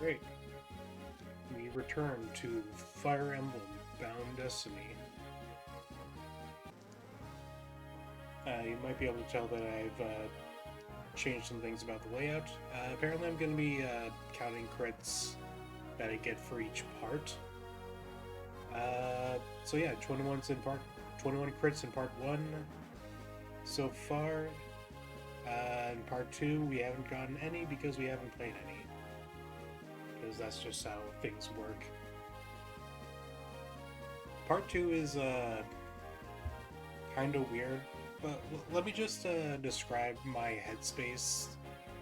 Alright, we return to Fire Emblem Bound Destiny. You might be able to tell that I've changed some things about the layout. Apparently I'm going to be counting crits that I get for each part. So yeah, 21 crits in part 1 so far. In part 2 we haven't gotten any because we haven't played any. Because that's just how things work. Part 2 is kind of weird, but let me just describe my headspace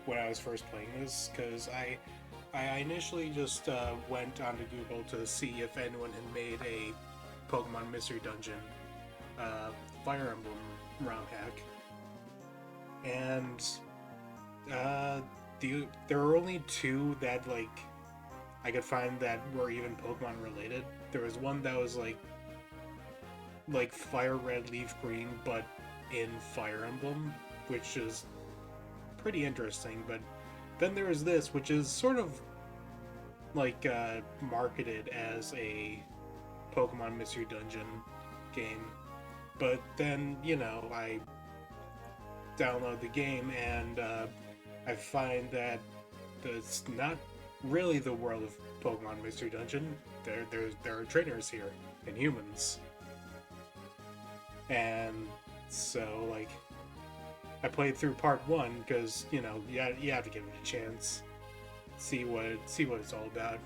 when I was first playing this, because I initially just went onto Google to see if anyone had made a Pokemon Mystery Dungeon Fire Emblem ROM hack, and there were only two that I could find that were even Pokemon related. There was one that was like Fire Red Leaf Green, but in Fire Emblem, which is pretty interesting. But then there was this, which is sort of marketed as a Pokemon Mystery Dungeon game. But then, I download the game and I find that it's not really the world of Pokemon Mystery Dungeon. There are trainers here and humans, and so I played through part 1 because you have to give it a chance, see what it's all about,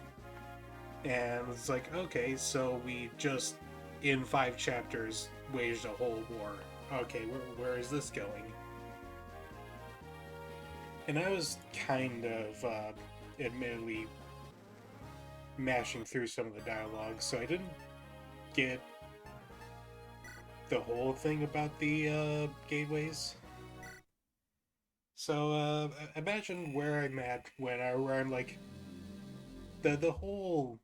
and it's like, okay, so we just in 5 chapters waged a whole war. Okay, where is this going? And I was kind of admittedly mashing through some of the dialogue, so I didn't get the whole thing about the gateways. So imagine where I'm at where I'm like the whole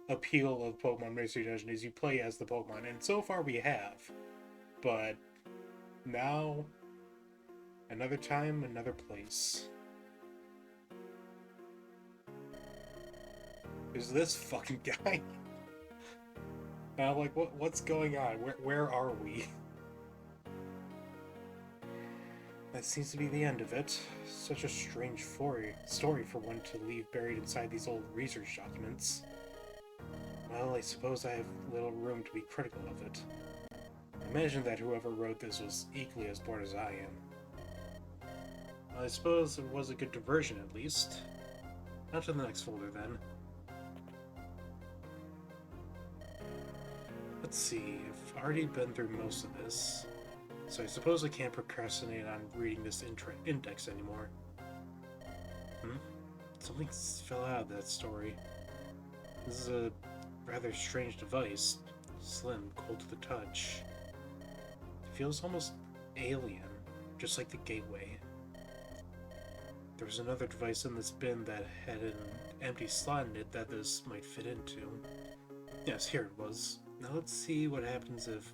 appeal of Pokemon Mystery Dungeon is you play as the Pokemon, and so far we have, but now another time, another place. Is this fucking guy? And I'm like, what's going on? Where are we? That seems to be the end of it. Such a strange story for one to leave buried inside these old research documents. Well, I suppose I have little room to be critical of it. I imagine that whoever wrote this was equally as bored as I am. Well, I suppose it was a good diversion, at least. On to the next folder, then. Let's see, I've already been through most of this, so I suppose I can't procrastinate on reading this index anymore. Something fell out of that story. This is a rather strange device. Slim, cold to the touch. It feels almost alien, just like the gateway. There was another device in this bin that had an empty slot in it that this might fit into. Yes, here it was. Now let's see what happens if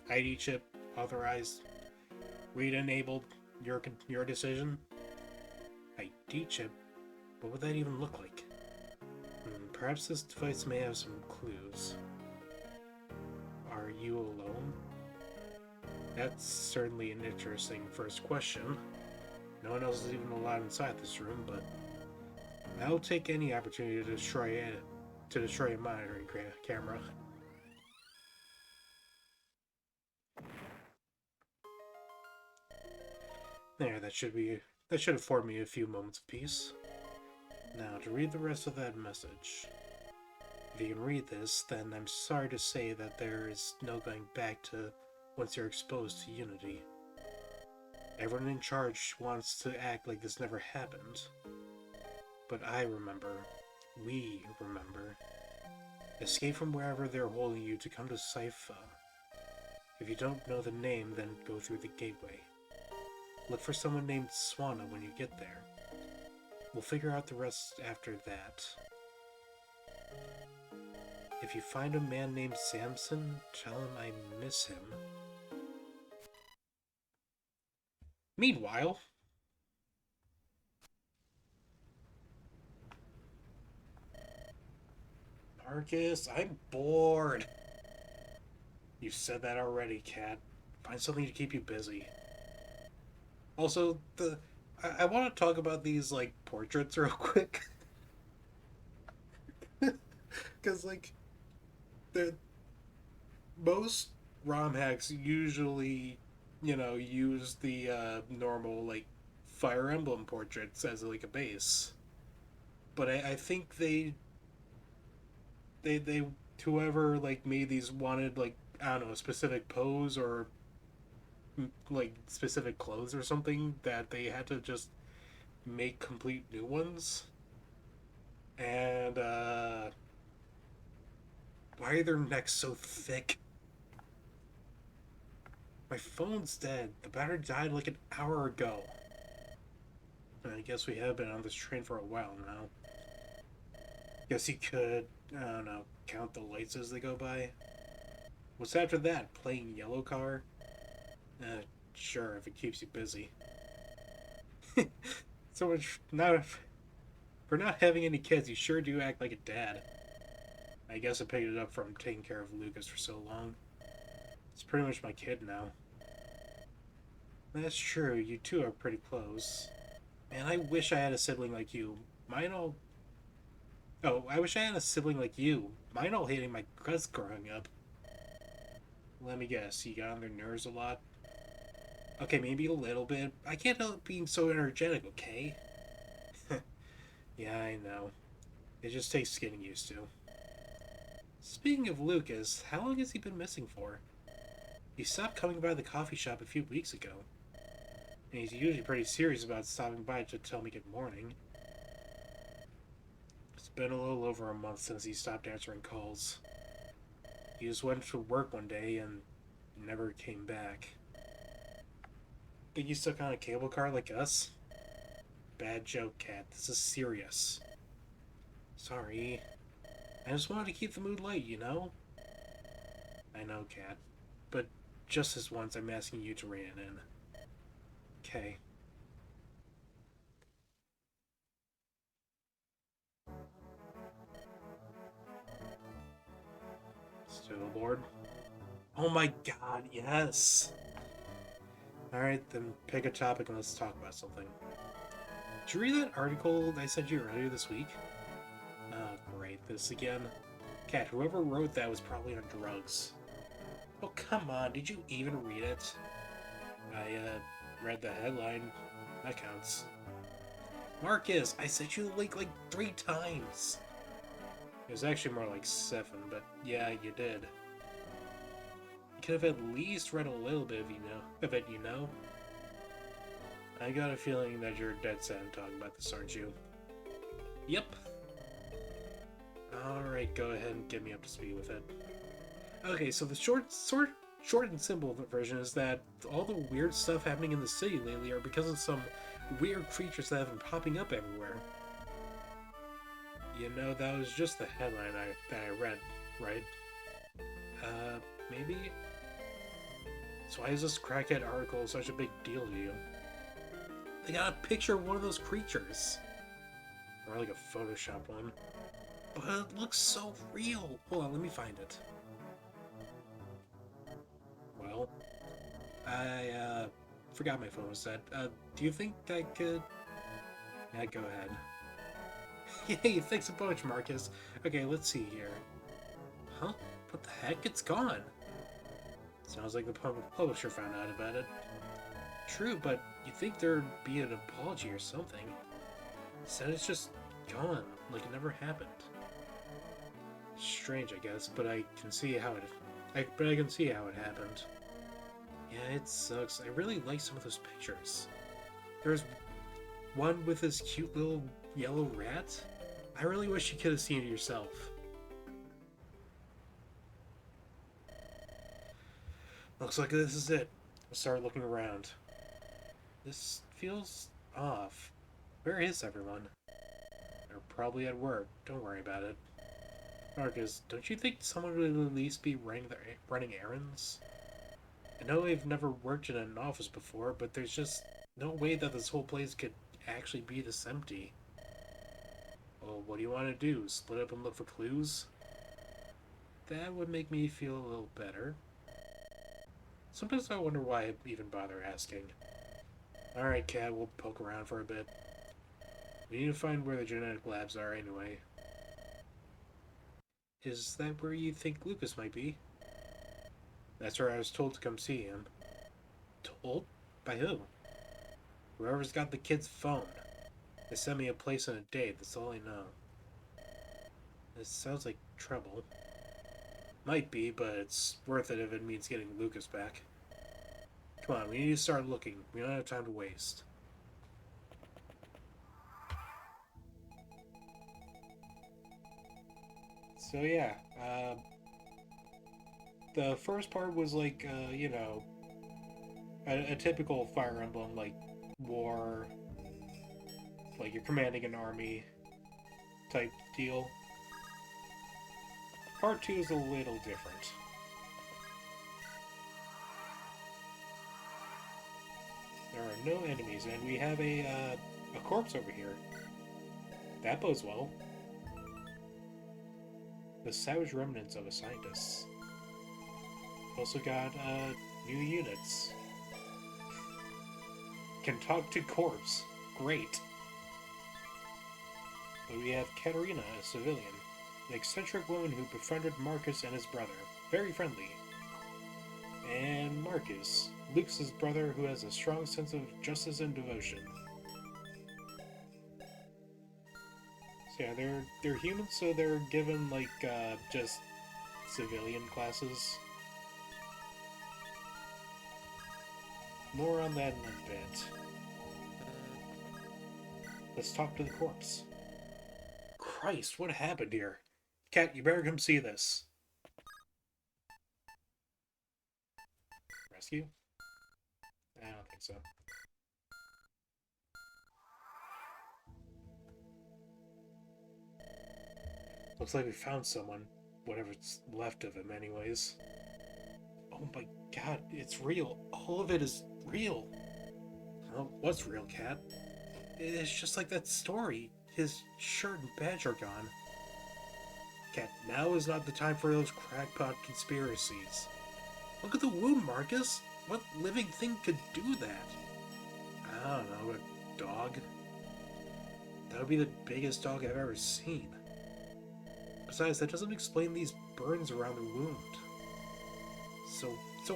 ID chip authorized, read enabled, your decision. ID chip? What would that even look like? Perhaps this device may have some clues. Are you alone? That's certainly an interesting first question. No one else is even allowed inside this room, but I'll take any opportunity to destroy a monitoring camera. There, that should afford me a few moments of peace. Now, to read the rest of that message. If you can read this, then I'm sorry to say that there is no going back to once you're exposed to Unity. Everyone in charge wants to act like this never happened. But I remember. We remember. Escape from wherever they're holding you to come to Sypha. If you don't know the name, then go through the gateway. Look for someone named Swana when you get there. We'll figure out the rest after that. If you find a man named Samson, tell him I miss him. Meanwhile, Marcus, I'm bored. You said that already, Cat. Find something to keep you busy. Also, I want to talk about these like portraits real quick, because like the most ROM hacks usually, use the normal like Fire Emblem portraits as like a base, but I think they whoever like made these wanted like I don't know a specific pose or like specific clothes or something that they had to just make complete new ones. And why are their necks so thick? My phone's dead. The battery died like an hour ago. I guess we have been on this train for a while now. Guess you could, I don't know, count the lights as they go by. What's after that? Playing yellow car? Uh, sure, if it keeps you busy. So much not for not having any kids. You sure do act like a dad. I guess I picked it up from taking care of Lucas for so long. It's pretty much my kid now. That's true. You two are pretty close. Man, I wish I had a sibling like you. Mine all. Oh, I wish I had a sibling like you. Mine all hating my guts growing up. Let me guess. You got on their nerves a lot. Okay, maybe a little bit. I can't help being so energetic. Okay. Yeah, I know. It just takes getting used to. Speaking of Lucas, how long has he been missing for? He stopped coming by the coffee shop a few weeks ago. And he's usually pretty serious about stopping by to tell me good morning. It's been a little over a month since he stopped answering calls. He just went to work one day and never came back. Think he's stuck on a cable car like us? Bad joke, Cat. This is serious. Sorry. I just wanted to keep the mood light, you know? I know, Cat. But just this once, I'm asking you to rein it in. Okay. Still bored? Oh my god, yes! Alright, then pick a topic and let's talk about something. Did you read that article I sent you earlier this week? Oh, great, this again. Cat, whoever wrote that was probably on drugs. Oh, come on, did you even read it? I, read the headline. That counts. Marcus, I sent you the link like 3 times. It was actually more like 7, but yeah, you did. You could have at least read a little bit of it, you know? I got a feeling that you're dead set on talking about this, aren't you? Yep. Alright, go ahead and get me up to speed with it. Okay, so the short and simple version is that all the weird stuff happening in the city lately are because of some weird creatures that have been popping up everywhere. You know, that was just the headline that I read, right? Maybe? So why is this crackhead article such a big deal to you? They got a picture of one of those creatures. Or like a Photoshop one. But it looks so real. Hold on, let me find it. Well, I forgot my phone was set. Do you think I could... Yeah, go ahead. Yay, thanks a bunch, Marcus. Okay, let's see here. Huh? What the heck? It's gone. Sounds like the publisher found out about it. True, but you'd think there'd be an apology or something. Instead, it's just gone, like it never happened. Strange, I guess, but I can see how it happened. Yeah, it sucks. I really like some of those pictures. There's one with this cute little yellow rat. I really wish you could have seen it yourself. Looks like this is it. I'll start looking around. This feels off. Where is everyone? They're probably at work. Don't worry about it. Marcus, don't you think someone would at least be running errands? I know I've never worked in an office before, but there's just no way that this whole place could actually be this empty. Well, what do you want to do? Split up and look for clues? That would make me feel a little better. Sometimes I wonder why I even bother asking. Alright, Cat, we'll poke around for a bit. We need to find where the genetic labs are anyway. Is that where you think Lucas might be? That's where I was told to come see him. Told? By who? Whoever's got the kid's phone. They sent me a place and a date, that's all I know. This sounds like trouble. Might be, but it's worth it if it means getting Lucas back. Come on, we need to start looking. We don't have time to waste. So yeah, the first part was like, you know, a typical Fire Emblem, like, war, like you're commanding an army type deal. Part 2 is a little different. There are no enemies, and we have a corpse over here. That bodes well. The savage remnants of a scientist. Also got new units. Can talk to corpse. Great. But we have Katerina, a civilian. An eccentric woman who befriended Marcus and his brother. Very friendly. And Marcus, Luke's brother who has a strong sense of justice and devotion. So yeah, they're humans, so they're given like just civilian classes. More on that in a bit. Let's talk to the corpse. Christ, what happened here? Cat, you better come see this. Rescue? I don't think so. Looks like we found someone. Whatever's left of him, anyways. Oh my god, it's real. All of it is real. Well, what's real, Cat? It's just like that story. His shirt and badge are gone. Cat, now is not the time for those crackpot conspiracies. Look at the wound, Marcus. What living thing could do that? I don't know, a dog? That would be the biggest dog I've ever seen. Besides, that doesn't explain these burns around the wound. So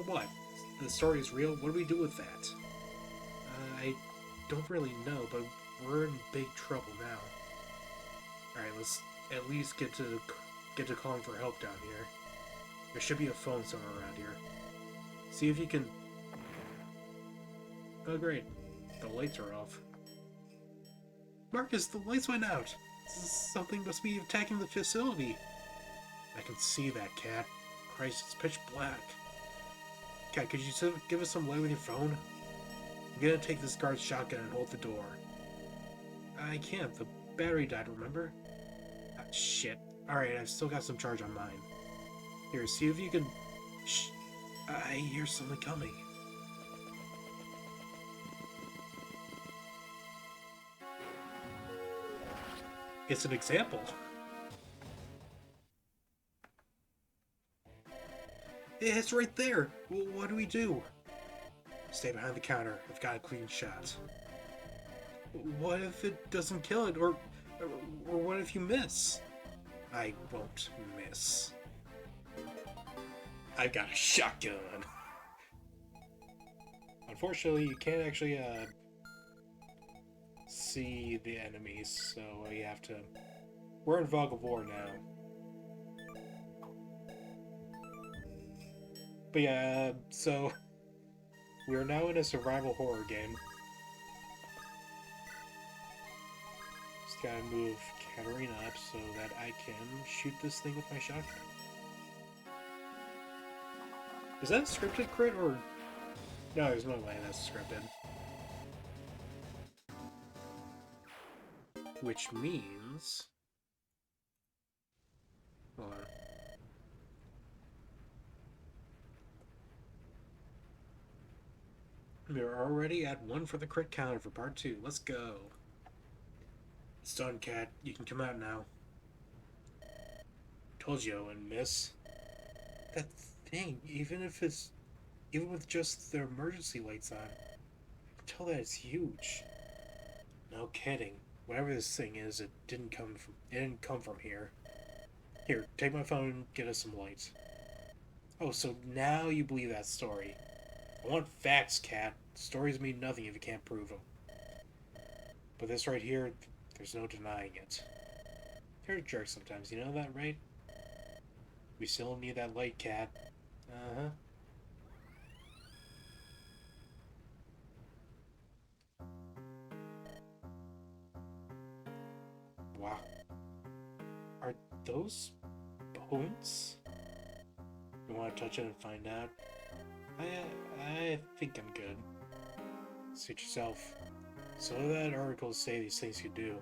what? The story is real? What do we do with that? I don't really know, but we're in big trouble now. Alright, let's at least get to calling for help down here. There should be a phone somewhere around here. See if you can... Oh great, the lights are off. Marcus, the lights went out! Something must be attacking the facility. I can see that, Cat. Christ, it's pitch black. Cat, could you give us some light with your phone? I'm gonna take this guard's shotgun and hold the door. I can't. The battery died, remember? Ah, shit. Alright, I've still got some charge on mine. Here, see if you can... Shh. I hear someone coming. It's an example. It's right there. Well, what do we do? Stay behind the counter. I've got a clean shot. What if it doesn't kill it? Or what if you miss? I won't miss. I've got a shotgun. Unfortunately, you can't actually see the enemies, so you have to... We're in fog of war now. But yeah, so... We're now in a survival horror game. Just gotta move Katerina up so that I can shoot this thing with my shotgun. Is that a scripted crit, or... No, there's no way that's scripted. Which means... Hold on. We're already at 1 for the crit counter for part 2. Let's go. It's done, Cat. You can come out now. Told you I wouldn't miss. That thing, even with just the emergency lights on, I can tell that it's huge. No kidding. Whatever this thing is, it didn't come from here. Here, take my phone and get us some lights. Oh, so now you believe that story. I want facts, Cat. Stories mean nothing if you can't prove them. But this right here, there's no denying it. You're a jerk sometimes, you know that, right? We still need that light, Cat. Uh-huh. Wow. Are those bones? You want to touch it and find out? I think I'm good. Suit yourself. So what do that article say these things could do?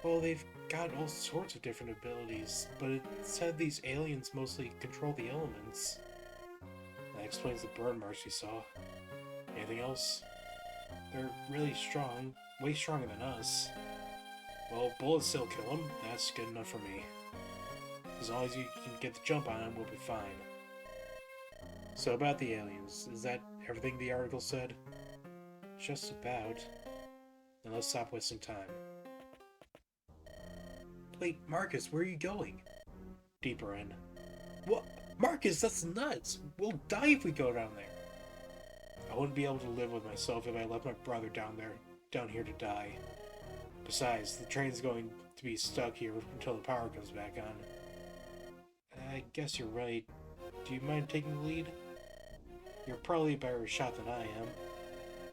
Well, they've got all sorts of different abilities, but it said these aliens mostly control the elements. That explains the burn marks we saw. Anything else? They're really strong, way stronger than us. Well, bullets still kill them, that's good enough for me. As long as you can get the jump on them, we'll be fine. So about the aliens, is that everything the article said? Just about. Then let's stop wasting time. Wait, Marcus, where are you going? Deeper in. What? Marcus, that's nuts! We'll die if we go down there. I wouldn't be able to live with myself if I left my brother down here to die. Besides, the train's going to be stuck here until the power comes back on. I guess you're right. Do you mind taking the lead? You're probably a better shot than I am.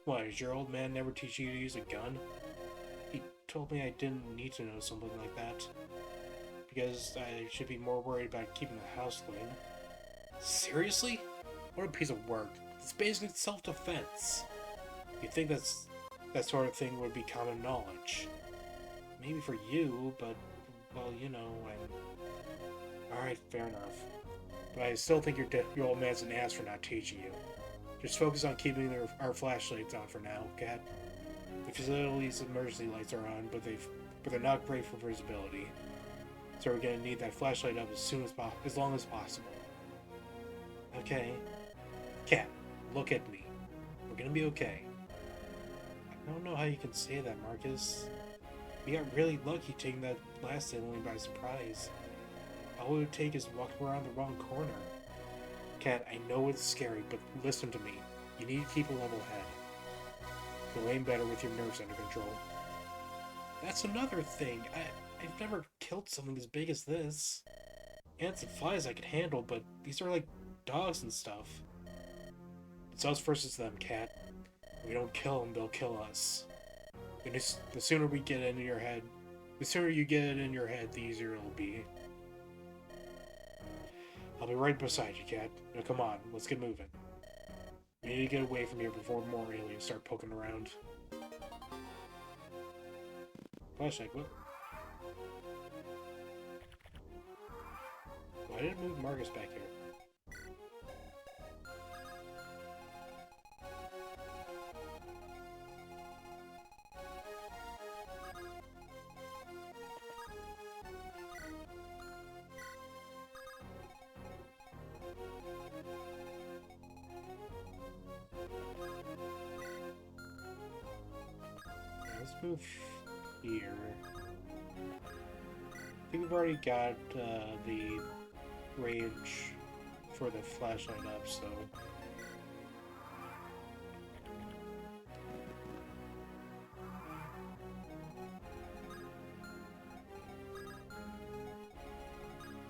What, did your old man never teach you to use a gun? He told me I didn't need to know something like that. Because I should be more worried about keeping the house clean. Seriously? What a piece of work. It's basically self-defense. You'd think that sort of thing would be common knowledge. Maybe for you, but, well, you know, Alright, fair enough. But I still think your old man's an ass for not teaching you. Just focus on keeping our flashlights on for now, Cat. The facility's emergency lights are on, but they're not great for visibility. So we're gonna need that flashlight up as long as possible. Okay. Cat, look at me. We're gonna be okay. I don't know how you can say that, Marcus. We got really lucky taking that last alien by surprise. All it would take is walking around the wrong corner. Cat, I know it's scary, but listen to me. You need to keep a level head. You'll aim better with your nerves under control. That's another thing. I've never killed something as big as this. Ants and flies I could handle, but these are like dogs and stuff. It's us versus them, Cat. If we don't kill them, they'll kill us. And the sooner we get it in your head, the sooner you get it in your head, the easier it'll be. I'll be right beside you, Cat. Now come on, let's get moving. We need to get away from here before more aliens start poking around. Flashlight, what? Why did it move Marcus back here? Let's move here. I think we've already got the range for the flashlight up, so...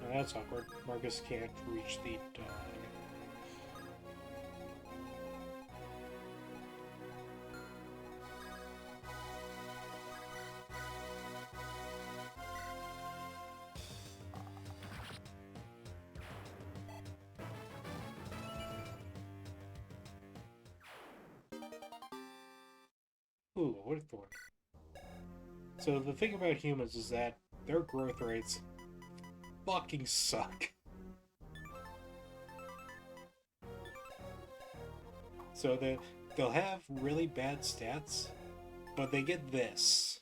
Oh, that's awkward. Marcus can't reach the dog. Ooh, a wood thorn. So the thing about humans is that their growth rates fucking suck. So they'll have really bad stats, but they get this.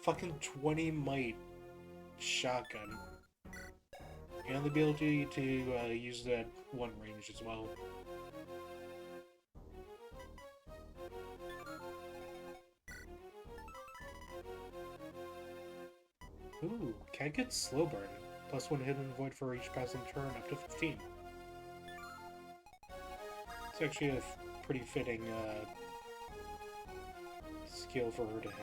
Fucking 20 might shotgun. And the ability to use that one range as well. Ooh, cat gets slow burn. Plus one hidden void for each passing turn, up to 15. It's actually a pretty fitting skill for her to have.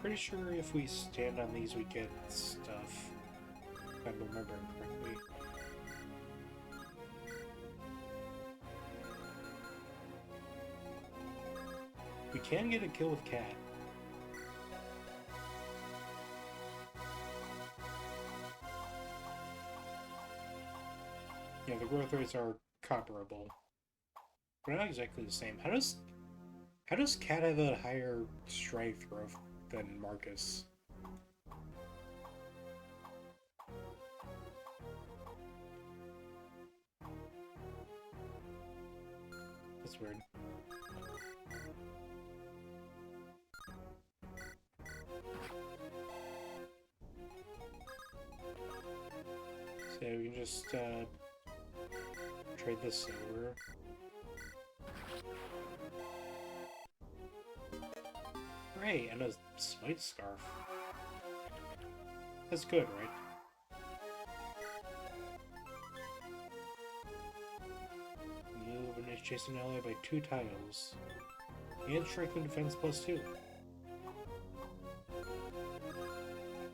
Pretty sure if we stand on these we get stuff, if I'm remembering correctly. We can get a kill with Cat. Yeah, the growth rates are comparable. But not exactly the same. How does Cat have a higher strength growth than Marcus? That's weird. So we can just trade this silver. Great, and a smite scarf. That's good, right? Move and chase an ally by 2 tiles. And strength and defense +2.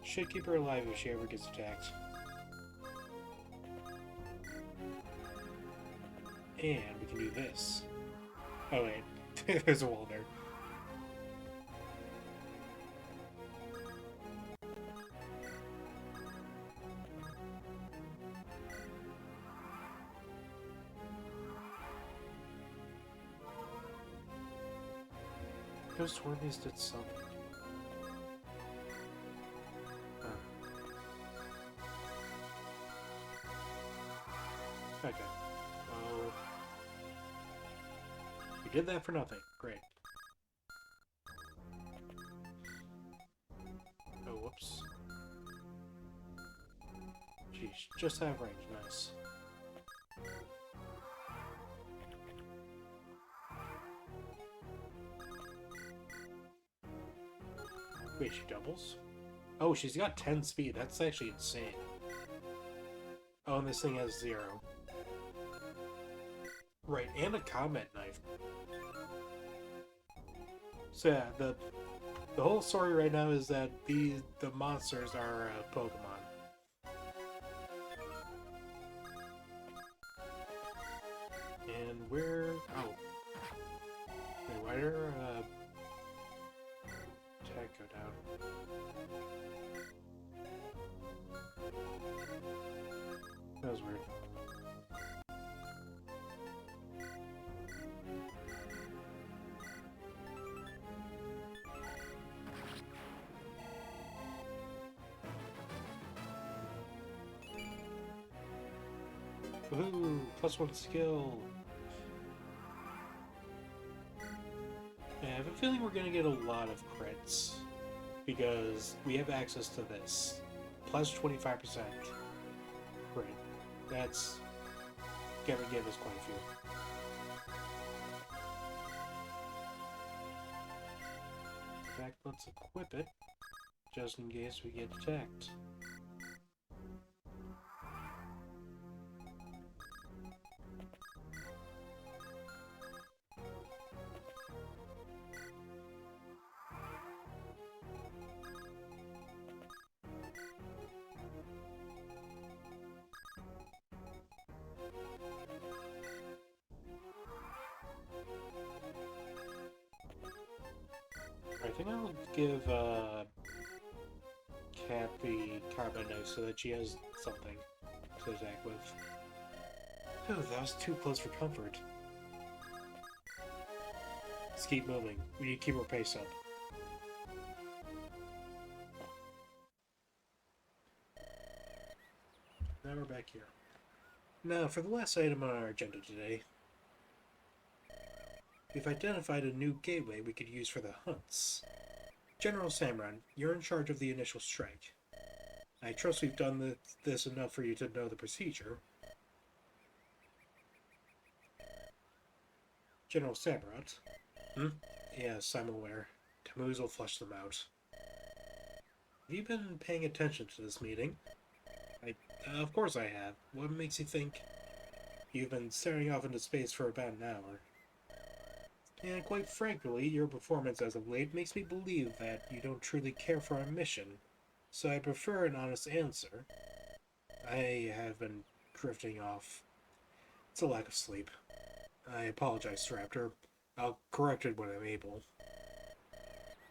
Should keep her alive if she ever gets attacked. And we can do this. Oh wait, there's a wall there. Those Swarmies did something. Okay. Well, we did that for nothing. Great. Oh, whoops. Geez, just out of range. Nice. Wait, she doubles? Oh, she's got 10 speed. That's actually insane. Oh, and this thing has 0. Right, and a combat knife. So yeah, the whole story right now is that the monsters are Pokemon. And we're... Oh. Wait, why did her attack go down? That was weird. Woohoo! +1 skill! Yeah, I have a feeling we're gonna get a lot of crits. Because we have access to this. Plus 25% crit. That's gonna give us quite a few. In fact, let's equip it. Just in case we get attacked. I think I'll give Cat the combat knife so that she has something to attack with. Oh, that was too close for comfort. Let's keep moving. We need to keep our pace up. Now we're back here. Now, for the last item on our agenda today, we've identified a new gateway we could use for the hunts. General Samron, you're in charge of the initial strike. I trust we've done this enough for you to know the procedure. General Samrat? Yes, I'm aware. Tammuz will flush them out. Have you been paying attention to this meeting? Of course I have. What makes you think you've been staring off into space for about an hour? And quite frankly, your performance as of late makes me believe that you don't truly care for our mission, so I prefer an honest answer. I have been drifting off. It's a lack of sleep. I apologize, Raptor. I'll correct it when I'm able.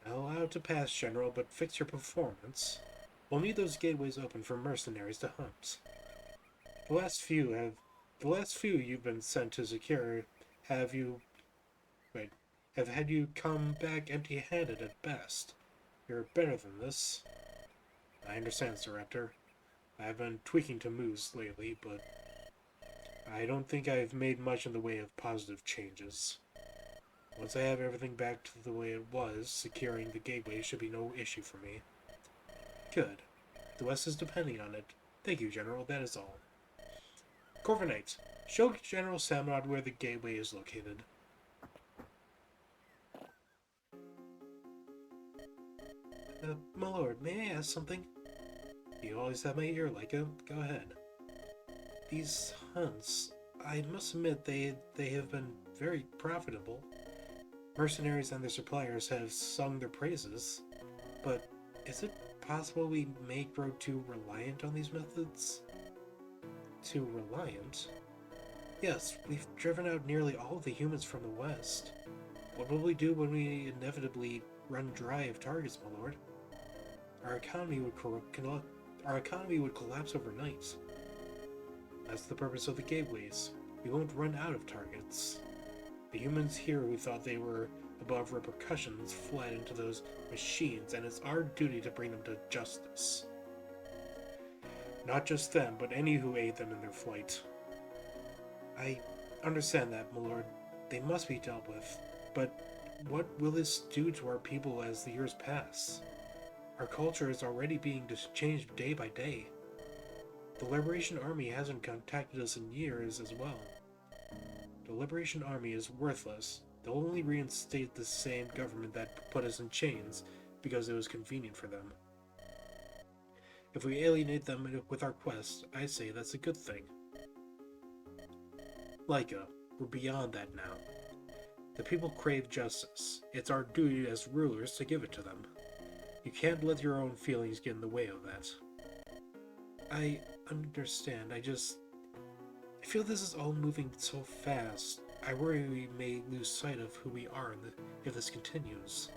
I'll allow it to pass, General, but fix your performance. We'll need those gateways open for mercenaries to hunt. The last few you've been sent to secure have had you come back empty-handed at best. You're better than this. I understand, Sir Raptor. I've been tweaking to moves lately, but I don't think I've made much in the way of positive changes. Once I have everything back to the way it was, securing the gateway should be no issue for me. Good. The West is depending on it. Thank you, General. That is all. Corviknight, show General Samrod where the gateway is located. My lord, may I ask something? You always have my ear, Leica. Go ahead. These hunts, I must admit they have been very profitable. Mercenaries and their suppliers have sung their praises. But is it possible we may grow too reliant on these methods? Too reliant? Yes, we've driven out nearly all of the humans from the West. What will we do when we inevitably run dry of targets, my lord? Our economy would collapse overnight. That's the purpose of the gateways. We won't run out of targets. The humans here who thought they were above repercussions fled into those machines, and it's our duty to bring them to justice. Not just them, but any who aid them in their flight. I understand that, my lord. They must be dealt with. But what will this do to our people as the years pass? Our culture is already being changed day by day. The Liberation Army hasn't contacted us in years as well. The Liberation Army is worthless. They'll only reinstate the same government that put us in chains because it was convenient for them. If we alienate them with our quest, I say that's a good thing. Leica, we're beyond that now. The people crave justice. It's our duty as rulers to give it to them. You can't let your own feelings get in the way of that. I understand. I feel this is all moving so fast. I worry we may lose sight of who we are if this continues.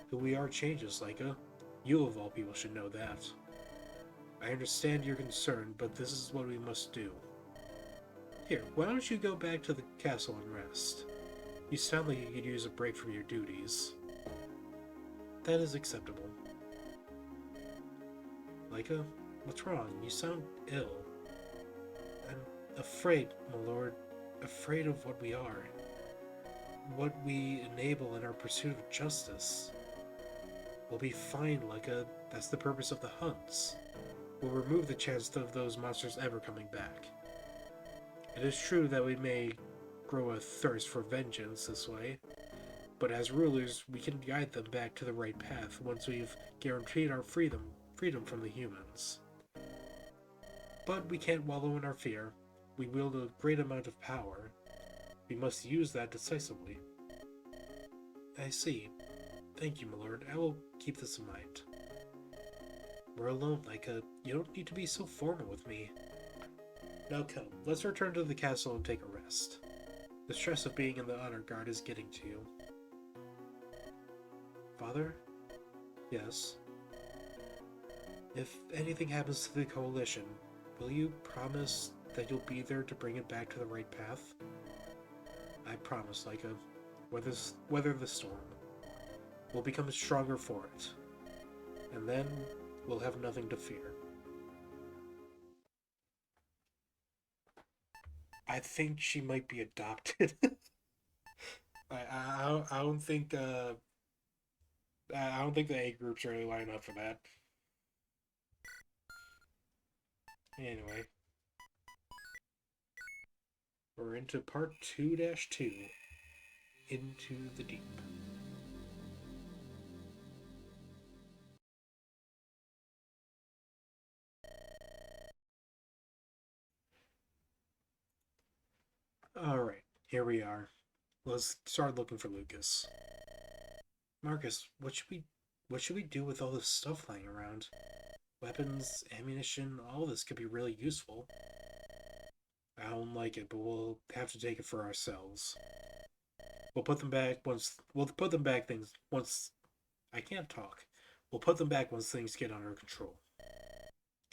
Who we are changes, Leica. You of all people should know that. I understand your concern, but this is what we must do. Here, why don't you go back to the castle and rest? You sound like you could use a break from your duties. That is acceptable. Leica, what's wrong? You sound ill. I'm afraid, my lord. Afraid of what we are. What we enable in our pursuit of justice. We'll be fine, Leica. That's the purpose of the hunts. We'll remove the chance of those monsters ever coming back. It is true that we may grow a thirst for vengeance this way, but as rulers, we can guide them back to the right path once we've guaranteed our freedom from the humans. But we can't wallow in our fear. We wield a great amount of power. We must use that decisively. I see. Thank you, my lord. I will keep this in mind. We're alone, Leica. You don't need to be so formal with me. Now come, let's return to the castle and take a rest. The stress of being in the honor guard is getting to you. Father? Yes? If anything happens to the Coalition, will you promise that you'll be there to bring it back to the right path? I promise, Leica. weather the storm. We'll become stronger for it. And then we'll have nothing to fear. I think she might be adopted. I don't think I don't think the A groups really line up for that. Anyway, we're into part 2-2, Into the Deep. Alright, here we are. Let's start looking for Lucas. Marcus, what should we do with all this stuff lying around? Weapons, ammunition, all this could be really useful. I don't like it, but we'll have to take it for ourselves. We'll put them back once I can't talk. We'll put them back once things get under control.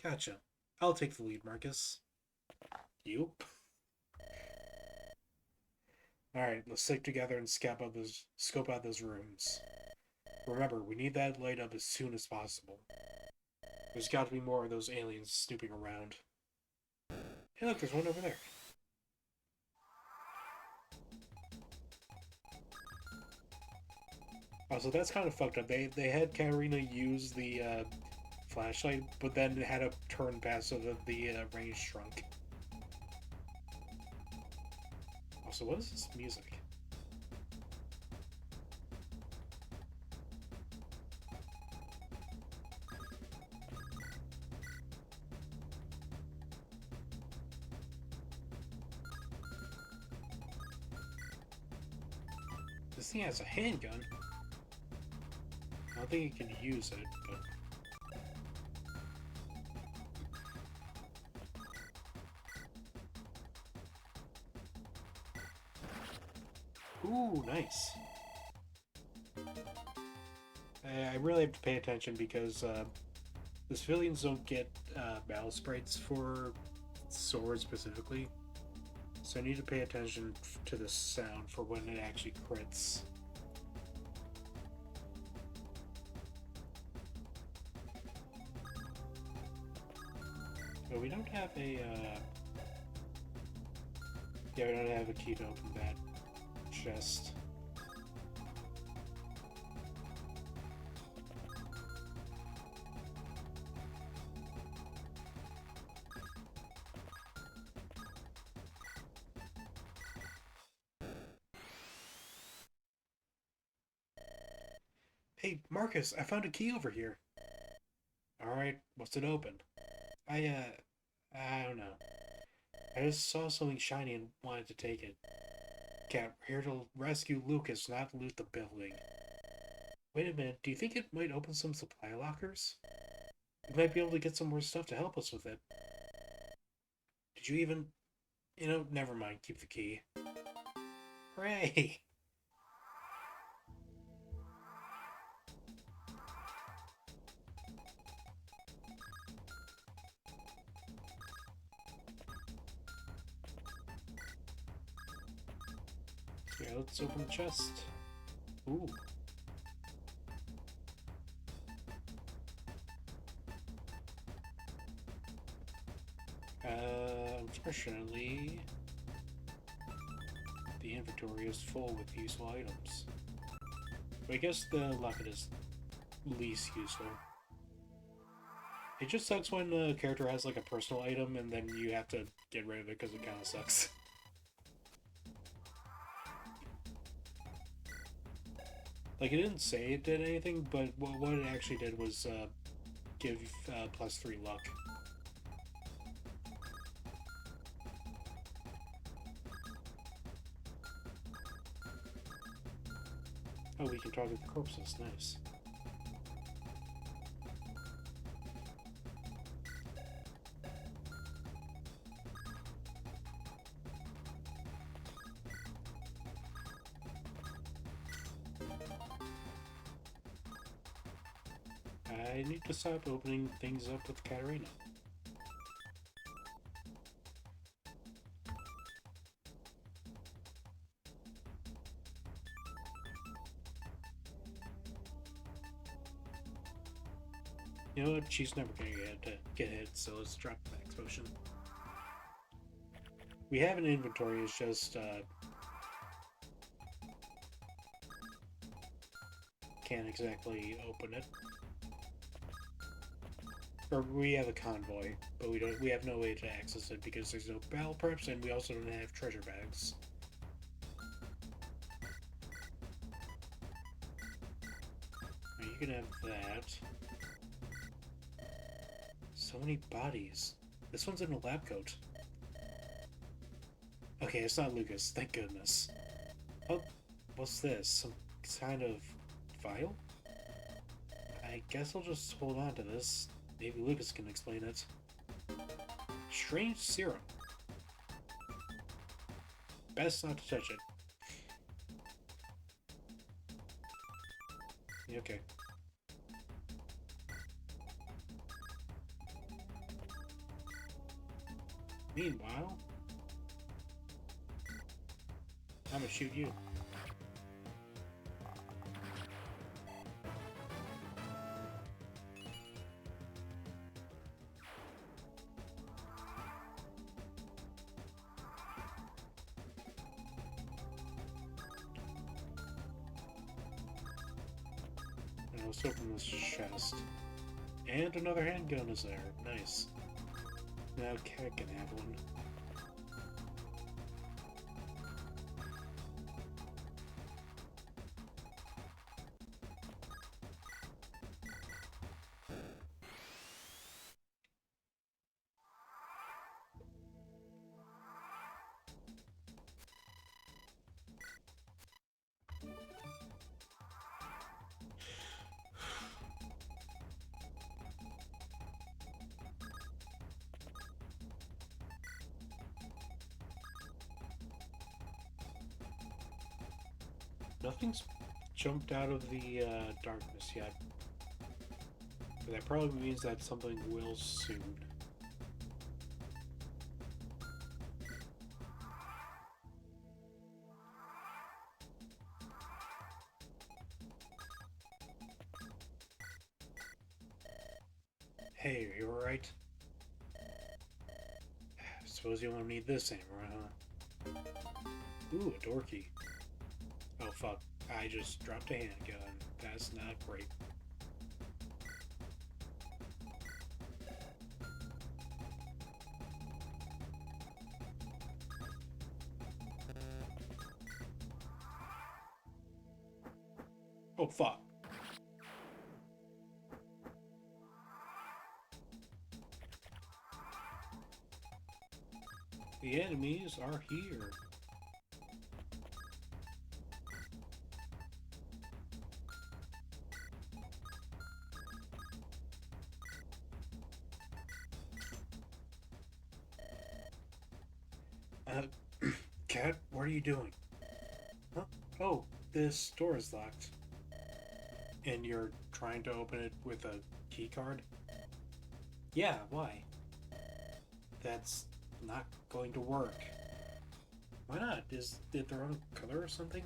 Gotcha. I'll take the lead, Marcus. You? Alright, let's stick together and scope out those rooms. Remember, we need that light up as soon as possible. There's got to be more of those aliens snooping around. Hey look, there's one over there. Oh, so that's kind of fucked up. They had Katarina use the flashlight, but then it had to turn past so that the range shrunk. Also, what is this music? This thing has a handgun. I don't think you can use it, but... Ooh, nice. I really have to pay attention because the civilians don't get battle sprites for swords specifically. So I need to pay attention to the sound for when it actually crits. But we don't have a, yeah, we don't have a key to open that chest. Hey, Marcus, I found a key over here. Alright, what's it open? I don't know. I just saw something shiny and wanted to take it. Cat, we're here to rescue Lucas, not loot the building. Wait a minute, do you think it might open some supply lockers? We might be able to get some more stuff to help us with it. Did you even... You know, never mind, keep the key. Hooray! Yeah, let's open the chest. Ooh. Unfortunately, the inventory is full with useful items. But I guess the locket is least useful. It just sucks when a character has like a personal item and then you have to get rid of it because it kind of sucks. Like, it didn't say it did anything, but what it actually did was give +3 luck. Oh, we can talk with the corpses, nice. I need to stop opening things up with Katarina. You know what? She's never gonna get hit, so let's drop the max potion. We have an inventory, it's just, can't exactly open it. Or we have a convoy, but we have no way to access it because there's no battle preps and we also don't have treasure bags. Right, you can have that. So many bodies. This one's in a lab coat. Okay, it's not Lucas, thank goodness. Oh, what's this? Some kind of vial? I guess I'll just hold on to this. Maybe Lucas can explain it. Strange serum. Best not to touch it. Okay. Meanwhile, I'm gonna shoot you. Now let's open this chest. And another handgun is there. Nice. Now Cat can have one. Nothing's jumped out of the darkness yet. But that probably means that something will soon. Hey, are you alright? Suppose you won't need this anymore, huh? Ooh, a door key. Oh fuck, I just dropped a handgun. That's not great. Oh fuck. The enemies are here. Cat, what are you doing? Huh? Oh, this door is locked. And you're trying to open it with a key card? Yeah, why? That's not going to work. Why not? Is it the wrong color or something?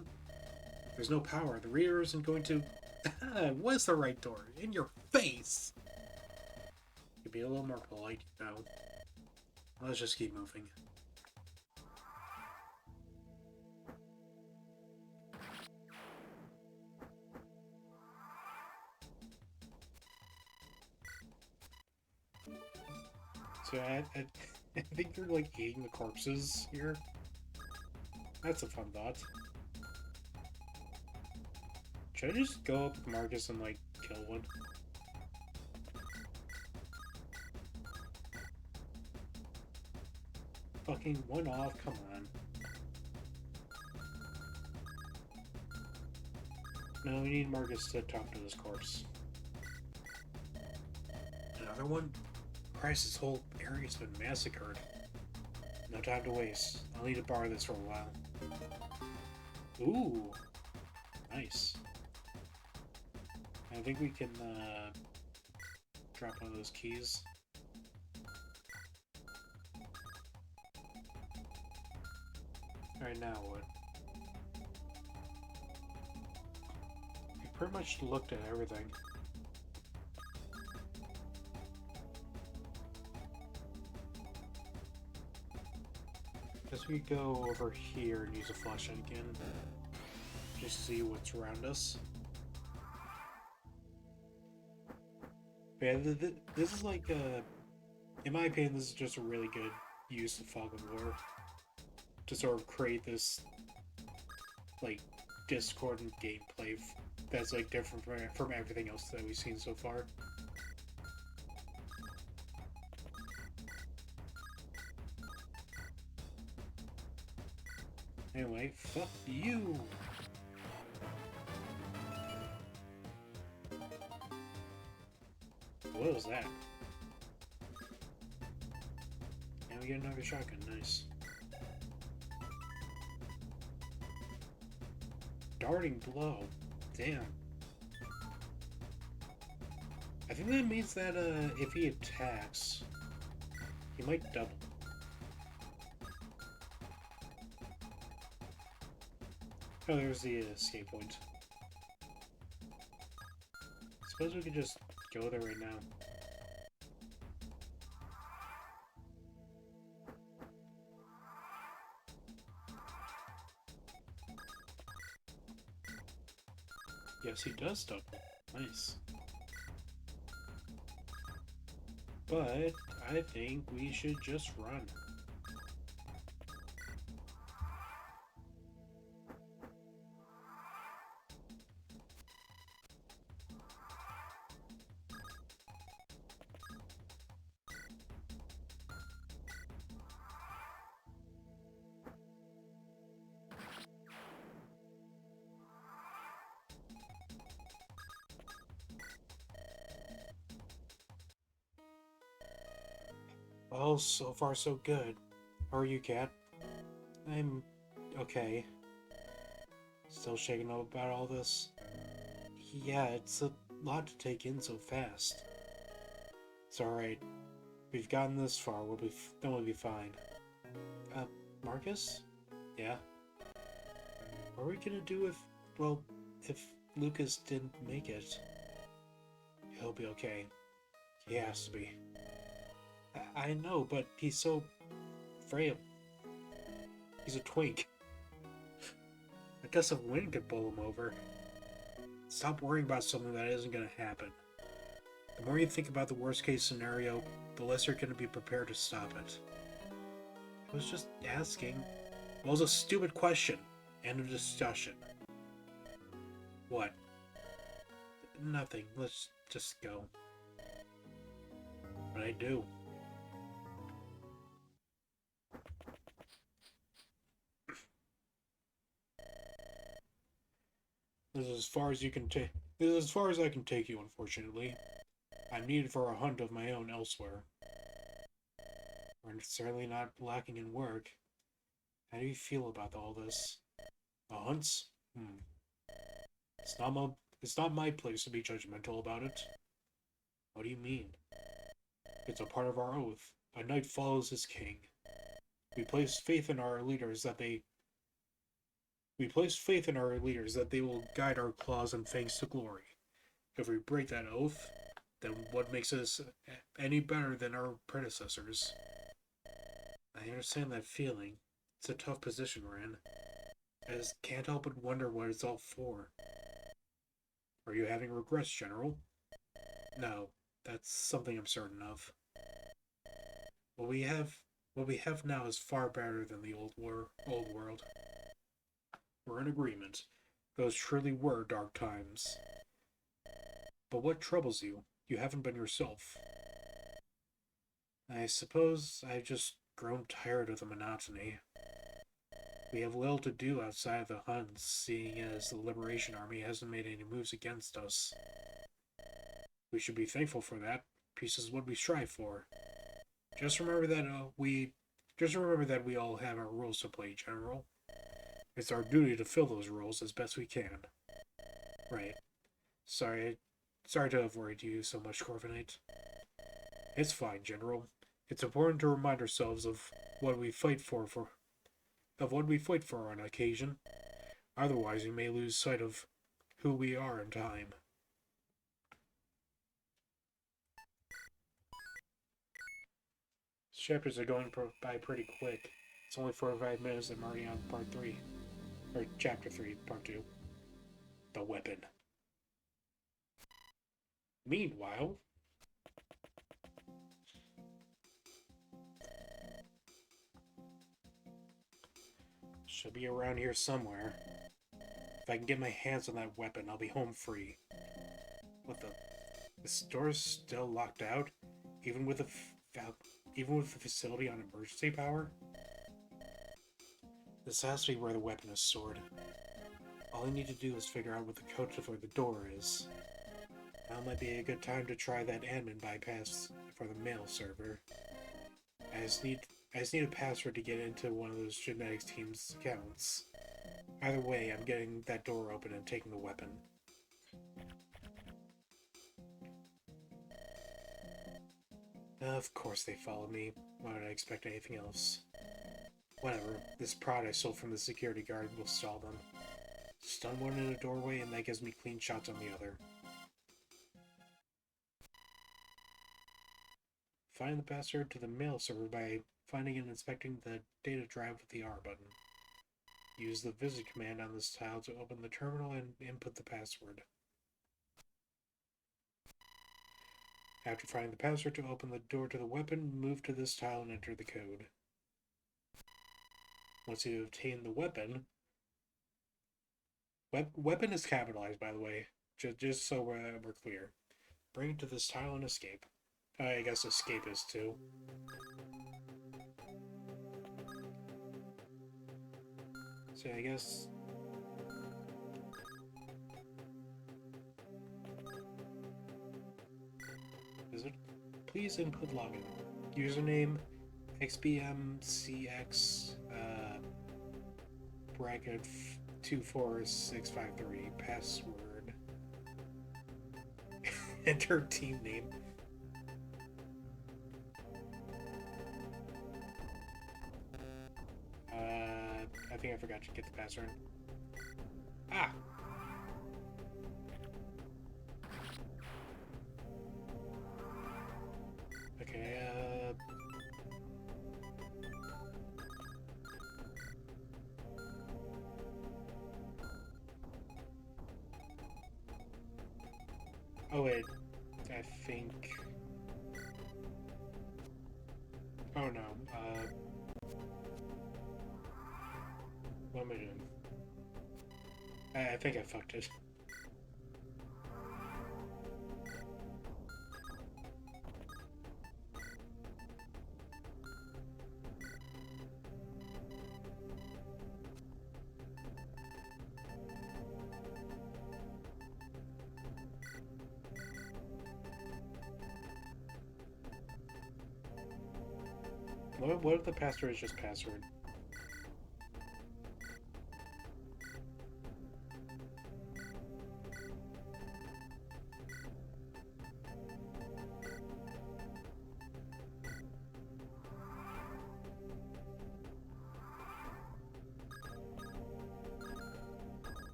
There's no power. The reader isn't going to... What's the right door? In your face! You'd be a little more polite, you know. Let's just keep moving. So I think they're like eating the corpses here. That's a fun thought. Should I just go up with Marcus and like kill one? Fucking one off, come on. No, we need Marcus to talk to this corpse. Another one? Christ, this whole area's been massacred. No time to waste. I'll need to borrow this for a while. Ooh. Nice. I think we can, drop one of those keys. Alright, now what? We pretty much looked at everything. we could go over here and use a flashlight again. Just to see what's around us. Yeah, this is like, in my opinion, this is just a really good use of Fog of War. To sort of create this, like, discordant gameplay that's, like, different from everything else that we've seen so far. Anyway, fuck you! What was that? And we get another shotgun, nice. Darting blow. Damn. I think that means that if he attacks, he might double. Oh, there's the escape point. Suppose we could just go there right now. Yes, he does double. Nice. But I think we should just run. Well, so far so good. How are you, Cat? I'm okay. Still shaken up about all this? Yeah, it's a lot to take in so fast. It's alright. We've gotten this far, then we'll be fine. Marcus? Yeah? What are we gonna do if Lucas didn't make it? He'll be okay. He has to be. I know, but he's so frail. He's a twink. I guess a wind could blow him over. Stop worrying about something that isn't going to happen. The more you think about the worst case scenario, the less you're going to be prepared to stop it. I was just asking. Well, it was a stupid question. End of discussion. What? Nothing. Let's just go. But I do. This is as far as you can take. This is as far as I can take you, unfortunately. I'm needed for a hunt of my own elsewhere. We're certainly not lacking in work. How do you feel about all this? The hunts? It's not my place to be judgmental about it. What do you mean? It's a part of our oath. A knight follows his king. We place faith in our leaders that they will guide our claws and fangs to glory. If we break that oath, then what makes us any better than our predecessors? I understand that feeling. It's a tough position we're in. I just can't help but wonder what it's all for. Are you having regrets, General? No, that's something I'm certain of. What we have now is far better than the old world. We're in agreement. Those truly were dark times. But what troubles you? You haven't been yourself. I suppose I've just grown tired of the monotony. We have little to do outside of the hunts, seeing as the Liberation Army hasn't made any moves against us. We should be thankful for that. Peace is what we strive for. Just remember that we all have our roles to play, General. It's our duty to fill those roles as best we can. Right. Sorry to have worried you so much, Corviknight. It's fine, General. It's important to remind ourselves of what we fight for on occasion. Otherwise, we may lose sight of who we are in time. Chapters are going by pretty quick. It's only 45 minutes and I'm already on part 3. Or chapter 3, part 2. The weapon. Meanwhile, should be around here somewhere. If I can get my hands on that weapon, I'll be home free. What the? This door's still locked out, even with the facility on emergency power. This has to be where the weapon is stored. All I need to do is figure out what the code to where the door is. Now might be a good time to try that admin bypass for the mail server. I just need a password to get into one of those genetics team's accounts. Either way, I'm getting that door open and taking the weapon. Of course they followed me. Why would I expect anything else? Whatever. This prod I stole from the security guard will stall them. Stun one in a doorway and that gives me clean shots on the other. Find the password to the mail server by finding and inspecting the data drive with the R button. Use the visit command on this tile to open the terminal and input the password. After finding the password to open the door to the weapon, move to this tile and enter the code. Once you obtain the weapon... weapon is capitalized, by the way, just so we're clear. Bring it to this tile and escape. I guess escape is too. So I guess... Is it? Please input login. Username xbmcx bracket 24653. Password. Enter team name. I think I forgot to get the password. Ah! Okay, oh wait, I think... Oh no, what am I doing? I think I fucked it. What if the password is just password?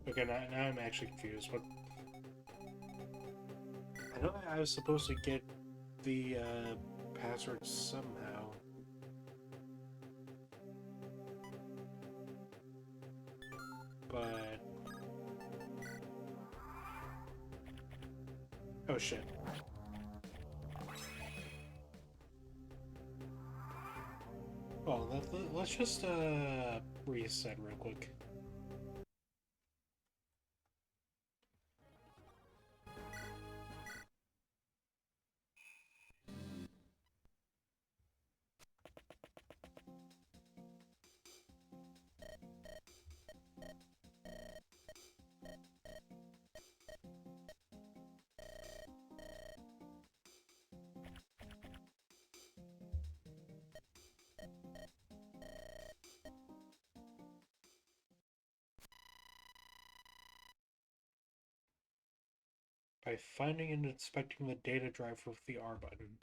Okay, now I'm actually confused. What? I know I was supposed to get the password somehow. But... Oh shit. Well, let's just reset real quick. By finding and inspecting the data drive with the R button.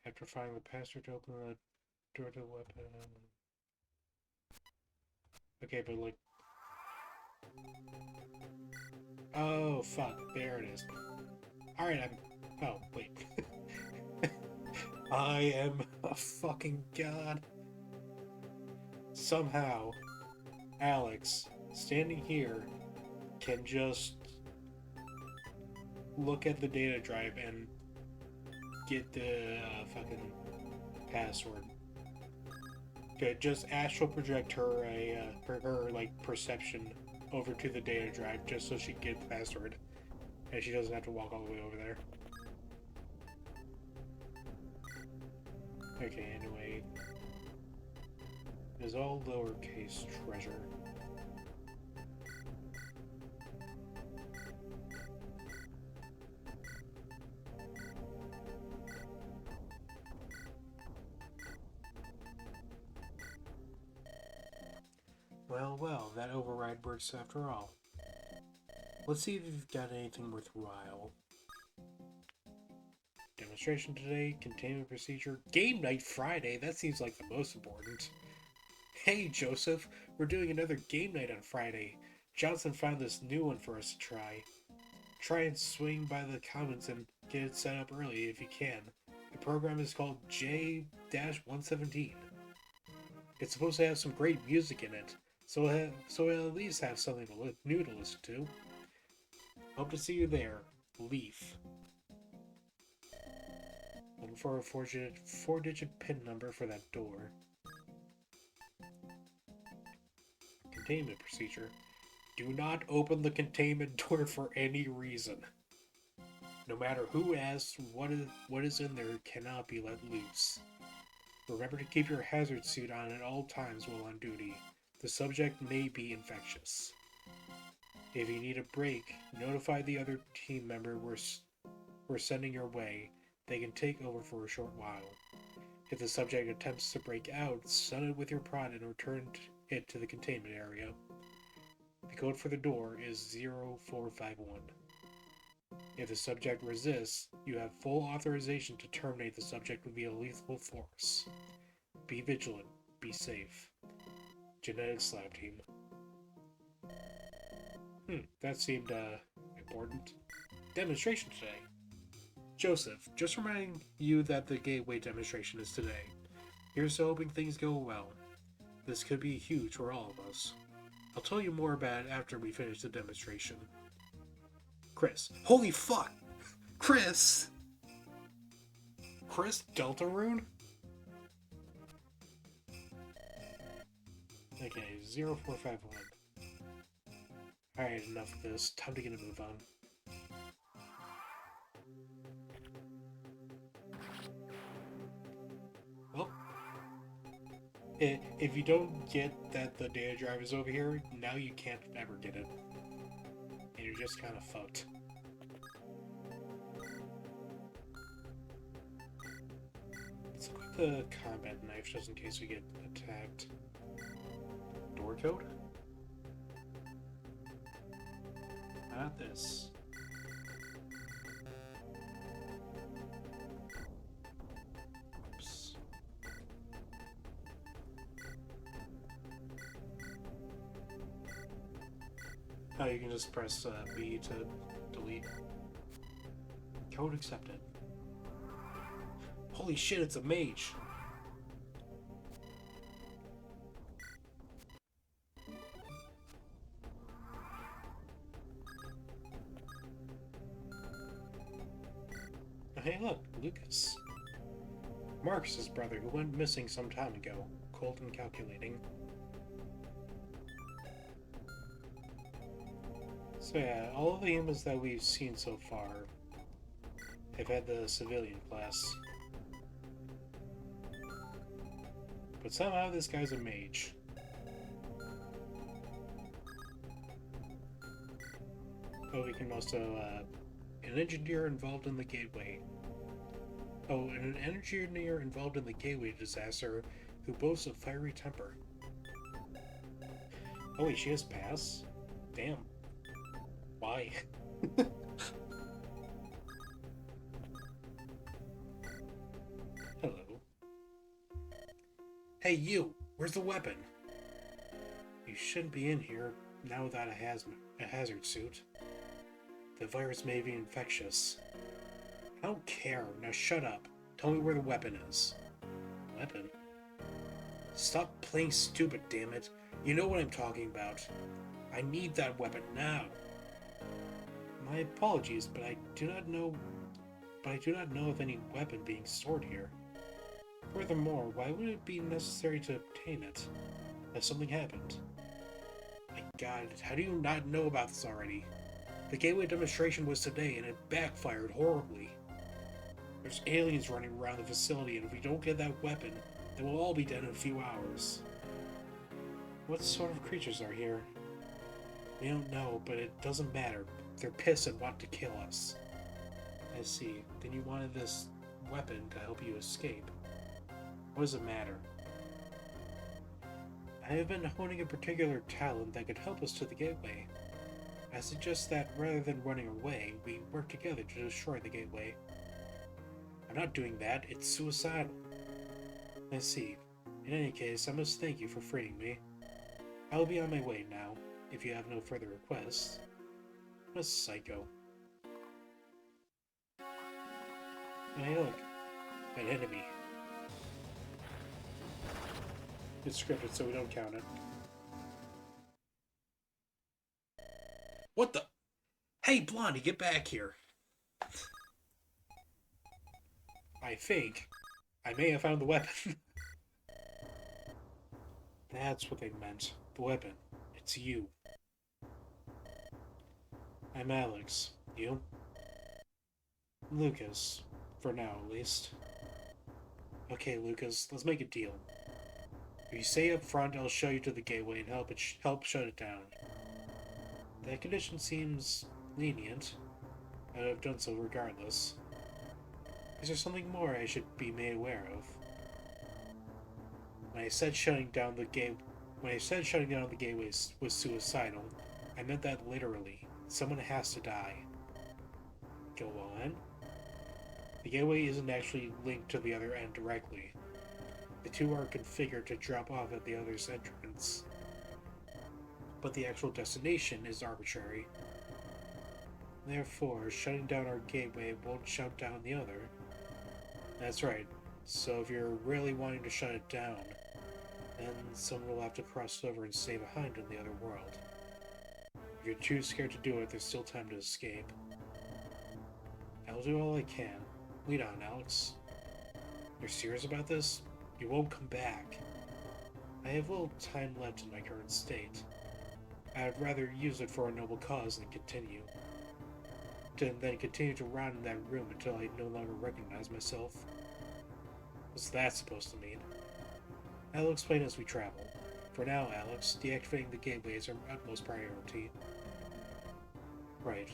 After finding the password to open the door to the weapon. Okay, but like... Oh, fuck. There it is. Alright, Oh, wait. I am a fucking god. Somehow, Alex, standing here, can just look at the data drive and get the fucking password. Could just astral project her her like perception over to the data drive just so she can get the password, and she doesn't have to walk all the way over there. Okay, anyway, it is all lowercase treasure. Well, well, that override works after all. Let's see if you've got anything worthwhile. Demonstration today, containment procedure, game night Friday, that seems like the most important. Hey Joseph, we're doing another game night on Friday. Johnson found this new one for us to try. Try and swing by the commons and get it set up early if you can. The program is called J-117. It's supposed to have some great music in it, so it'll at least have something new to listen to. Hope to see you there, Leaf. Looking for a four-digit PIN number for that door. Containment procedure. Do not open the containment door for any reason. No matter who asks, what is in there cannot be let loose. Remember to keep your hazard suit on at all times while on duty. The subject may be infectious. If you need a break, notify the other team member we're sending your way. They can take over for a short while. If the subject attempts to break out, stun it with your prod and return it to the containment area. The code for the door is 0451. If the subject resists, you have full authorization to terminate the subject via lethal force. Be vigilant. Be safe. Genetics Lab Team. That seemed important. Demonstration today. Joseph, just reminding you that the gateway demonstration is today. Here's to hoping things go well. This could be huge for all of us. I'll tell you more about it after we finish the demonstration. Chris. Holy fuck! Chris! Chris Deltarune? Okay, 0451. Alright, enough of this. Time to get a move on. Well, if you don't get that the data drive is over here, now you can't ever get it. And you're just kind of fucked. Let's equip the combat knife just in case we get attacked. Door code? Not this. Oops. Oh, you can just press B to delete. Code accepted. Holy shit, it's a mage! Oh, hey look, Lucas. Marcus's brother who went missing some time ago. Cold and calculating. So yeah, all of the humans that we've seen so far have had the civilian class. But somehow this guy's a mage. Oh, we can also, an engineer involved in the gateway. Oh, and an engineer involved in the gateway disaster who boasts a fiery temper. Oh wait, she has pass? Damn. Why? Hello. Hey you! Where's the weapon? You shouldn't be in here now without a hazard suit. The virus may be infectious. I don't care. Now shut up. Tell me where the weapon is. Weapon? Stop playing stupid, damn it. You know what I'm talking about. I need that weapon now. My apologies, but I do not know of any weapon being stored here. Furthermore, why would it be necessary to obtain it? If something happened? My god, how do you not know about this already? The gateway demonstration was today, and it backfired horribly. There's aliens running around the facility, and if we don't get that weapon, then we'll all be dead in a few hours. What sort of creatures are here? We don't know, but it doesn't matter. They're pissed and want to kill us. I see. Then you wanted this weapon to help you escape. What does it matter? I have been honing a particular talent that could help us to the gateway. I suggest that rather than running away, we work together to destroy the gateway. I'm not doing that. It's suicidal. I see. In any case, I must thank you for freeing me. I will be on my way now, if you have no further requests. What a psycho. And hey look, an enemy. It's scripted, so we don't count it. What the? Hey, Blondie, get back here. I think I may have found the weapon. That's what they meant. The weapon. It's you. I'm Alex. You? Lucas. For now, at least. Okay, Lucas, let's make a deal. If you stay up front, I'll show you to the gateway and help shut it down. That condition seems lenient. I would have done so regardless. Is there something more I should be made aware of? When I said shutting down the gateway was suicidal, I meant that literally. Someone has to die. Go on. The gateway isn't actually linked to the other end directly. The two are configured to drop off at the other's entrance. But the actual destination is arbitrary. Therefore, shutting down our gateway won't shut down the other. That's right. So if you're really wanting to shut it down, then someone will have to cross over and stay behind in the other world. If you're too scared to do it, there's still time to escape. I'll do all I can. Lead on, Alex. You're serious about this? You won't come back. I have little time left in my current state. I'd rather use it for a noble cause than continue to run in that room until I no longer recognize myself. What's that supposed to mean? I'll explain as we travel. For now, Alex, deactivating the gateway is our utmost priority. Right.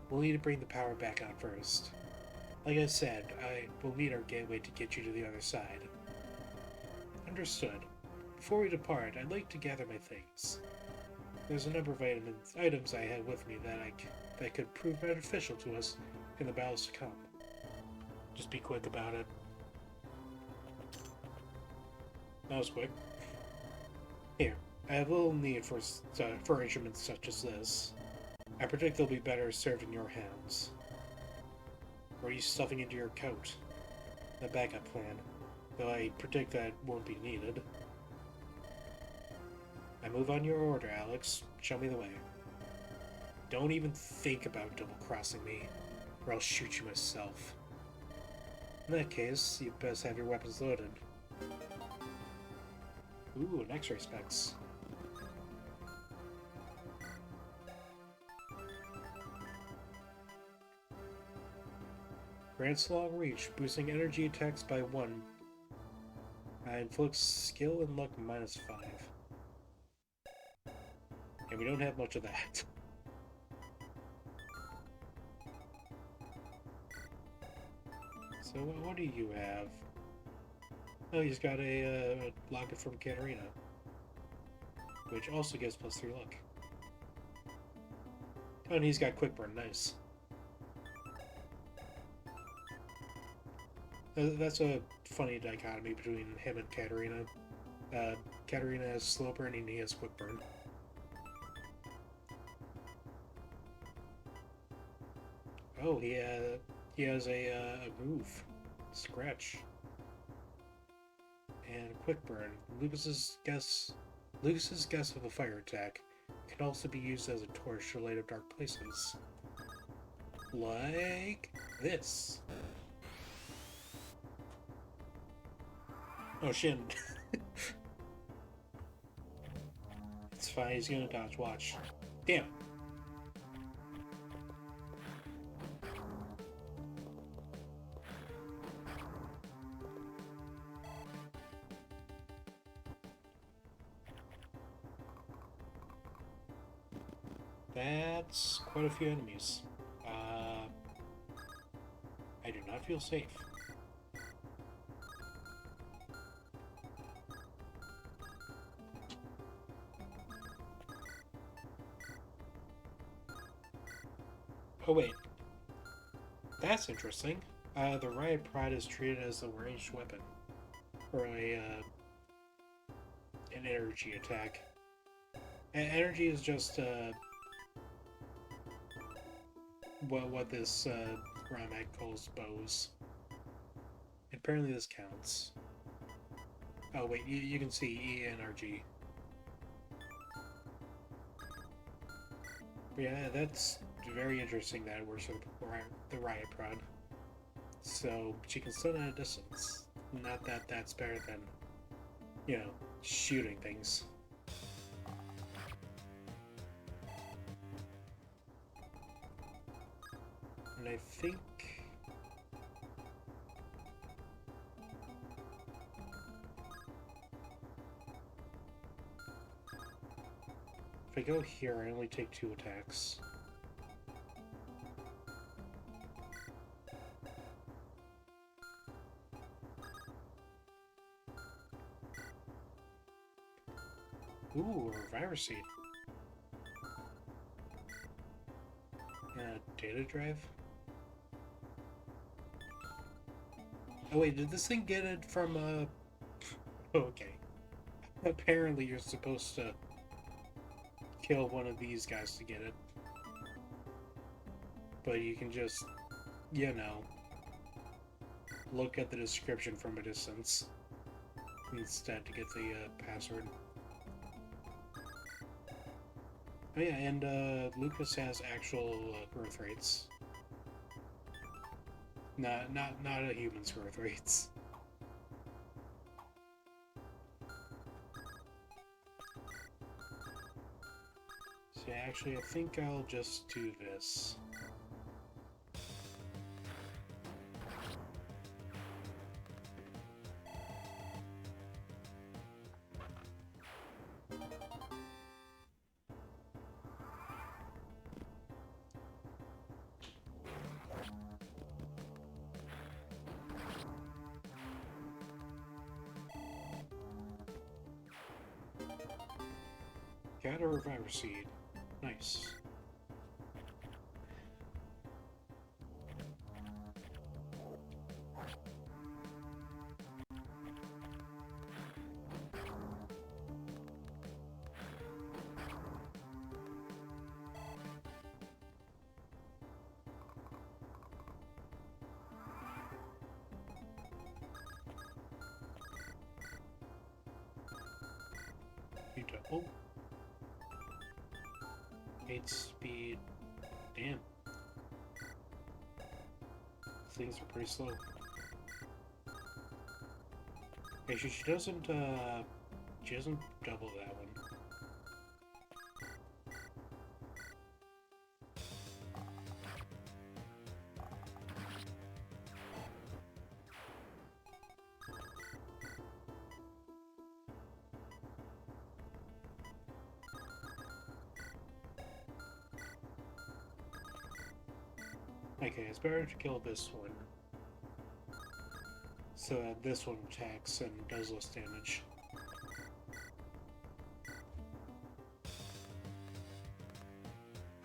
We'll need to bring the power back on first. Like I said, I will need our gateway to get you to the other side. Understood. Before we depart, I'd like to gather my things. There's a number of items I have with me that could prove beneficial to us in the battles to come. Just be quick about it. That was quick. Here, I have little need for instruments such as this. I predict they'll be better served in your hands. What are you stuffing into your coat? The backup plan, though I predict that won't be needed. I move on your order, Alex. Show me the way. Don't even think about double-crossing me, or I'll shoot you myself. In that case, you best have your weapons loaded. Ooh, an X-ray specs. Grants long reach, boosting energy attacks by 1. Inflicts skill and luck -5. And we don't have much of that. So what do you have? Oh, he's got a locket from Katarina, which also gives +3 luck. Oh, and he's got quick burn, nice. That's a funny dichotomy between him and Katarina. Katarina has slow burn and he has quick burn. Oh, he has a move, scratch, and quick burn. Lucas's guess of a fire attack can also be used as a torch to light up dark places, like this. Oh shit! It's fine. He's gonna dodge. Watch. Damn. That's quite a few enemies. I do not feel safe. Oh wait, that's interesting. The riot prod is treated as a ranged weapon, or an energy attack. Energy is just what this Ramek calls bows. Apparently this counts. Oh wait, you can see ENRG. But yeah, that's very interesting that it works with the riot prod. So she can stun at a distance. Not that that's better than, you know, shooting things. And I think... if I go here, I only take 2 attacks. Ooh, a Reviver Seed. Data drive? Oh wait, did this thing get it from, okay. Apparently you're supposed to kill one of these guys to get it. But you can just, you know, look at the description from a distance instead to get the password. Oh yeah, and Lucas has actual growth rates. Not a human's growth rates. So actually, I think I'll just do this. Got a Reviver Seed. Nice. You double. 8 speed. Damn. Things are pretty slow. Actually, she doesn't double that one. Okay, it's better to kill this one, so that this one attacks and does less damage.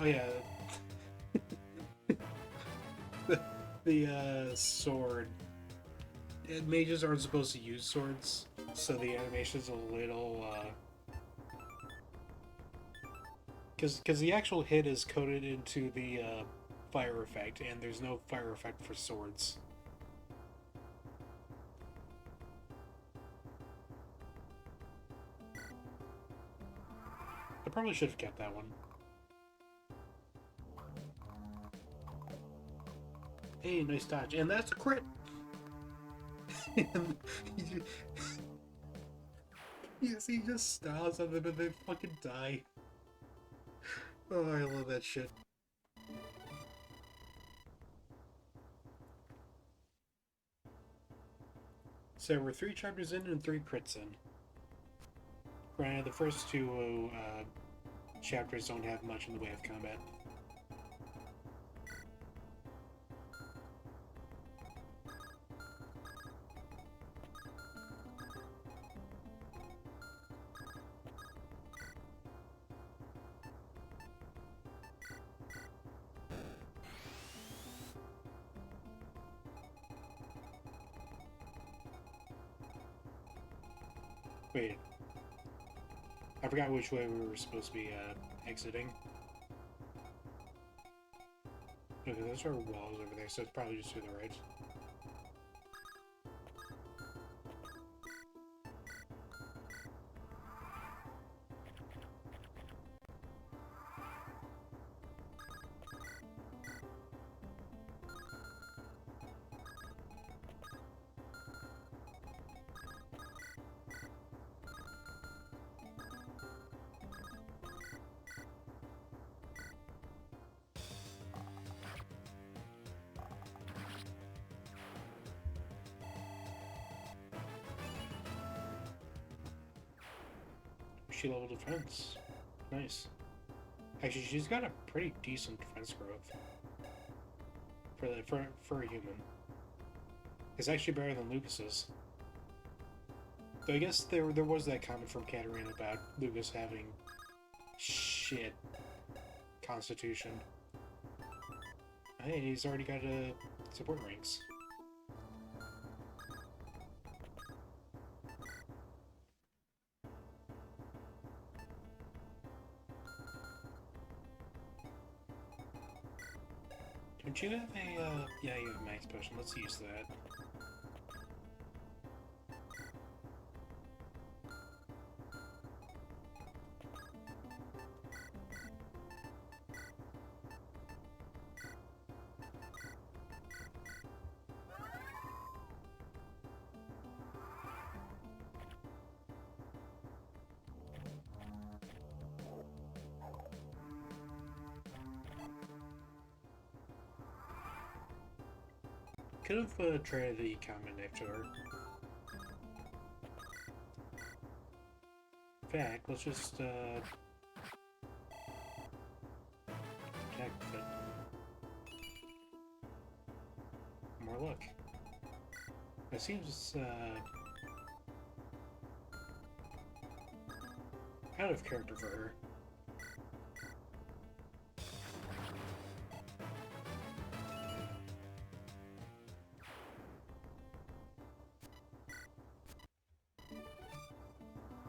Oh yeah, the sword. Mages aren't supposed to use swords, so the animation's a little, because the actual hit is coded into the fire effect, and there's no fire effect for swords. I probably should have kept that one. Hey, nice dodge. And that's a crit! And yes, he just stomps on them and they fucking die. Oh, I love that shit. So we're 3 chapters in and 3 crits in. Granted, the first 2 chapters don't have much in the way of combat. Wait. I forgot which way we were supposed to be exiting. Okay, those are walls over there, so it's probably just to the right. She level defense. Nice. Actually, she's got a pretty decent defense growth for a human. It's actually better than Lucas's. Though I guess there was that comment from Katarina about Lucas having shit constitution. Hey, he's already got support ranks. Don't you have a, yeah, you have a max potion. Let's use that. Could have tried the comment next to her. In fact, let's just attack with it. More luck. That seems out of character for her.